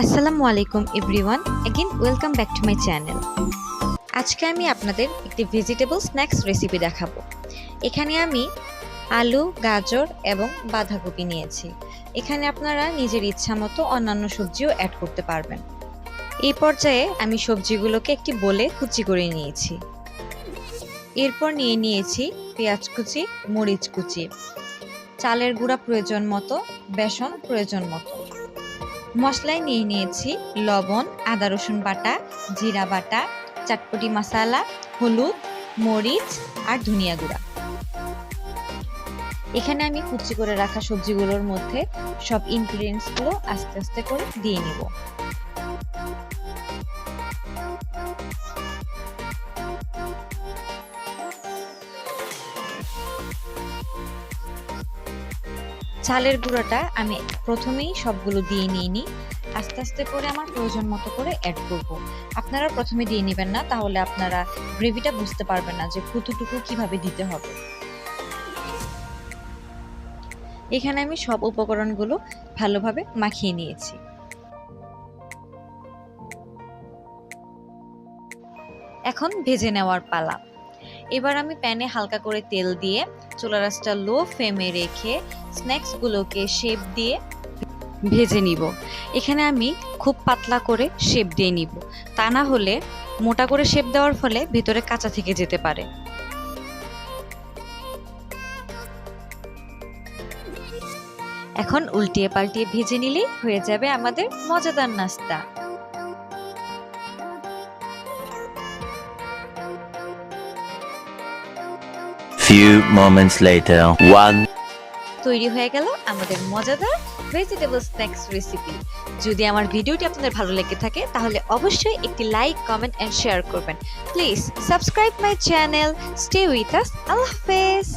আসসালামু আলাইকুম everyone, again welcome back to my channel. আজকে আমি আপনাদের একটি ভেজিটেবল স্ন্যাক্স রেসিপি দেখাবো। এখানে আমি আলু, গাজর এবং বাঁধাকপি নিয়েছি। এখানে আপনারা নিজের ইচ্ছা মতো অন্যান্য সবজিও অ্যাড করতে পারবেন। এই পর্যায়ে আমি সবজিগুলোকে একটি বোলে কুচি করে নিয়েছি। এরপর নিয়েছি পেঁয়াজ কুচি, মরিচ কুচি, চালের গুঁড়া প্রয়োজন মতো, বেসন প্রয়োজন মতো। মশলায় নিয়েছি লবণ, আদা রসুন বাটা, জিরা বাটা, চাটপটি মশলা, হলুদ, মরিচ আর ধনিয়া গুঁড়া। এখানে আমি কুচি করে রাখা সবজিগুলোর মধ্যে সব ইনগ্রিডিয়েন্টসগুলো আস্তে আস্তে করে দিয়ে নিব। চালের গুঁড়াটা আমি প্রথমেই সবগুলো দিয়ে নিইনি, আস্তে আস্তে করে আমার প্রয়োজন মতো করে অ্যাড করব। আপনারা প্রথমে দিয়ে নেবেন না, তাহলে আপনারা গ্রেভিটা বুঝতে পারবেন না যে কতটুকু কিভাবে দিতে হবে। এখানে আমি সব উপকরণগুলো ভালোভাবে মাখিয়ে নিয়েছি। এখন ভেজে নেওয়ার পালা। এবার আমি প্যানে হালকা করে তেল দিয়ে চুলার আঁচটা লো ফ্লেমে রেখে স্ন্যাক্সগুলোকে শেপ দিয়ে ভেজে নিব। এখানে আমি খুব পাতলা করে শেপ দিয়ে নিব, তা না হলে মোটা করে শেপ দেওয়ার ফলে ভেতরে কাঁচা থেকে যেতে পারে। এখন উল্টিয়ে পাল্টিয়ে ভেজে নিলেই হয়ে যাবে আমাদের মজাদার নাস্তা। Few moments later, তৈরি হয়ে গেল আমাদের মজাদার ভেজিটেবল স্ন্যাক্স রেসিপি। যদি আমার ভিডিওটি আপনাদের ভালো লেগে থাকে তাহলে অবশ্যই একটি লাইক, কমেন্ট এন্ড শেয়ার করবেন। Please subscribe my channel. Stay with us. আল্লাহ হাফেজ।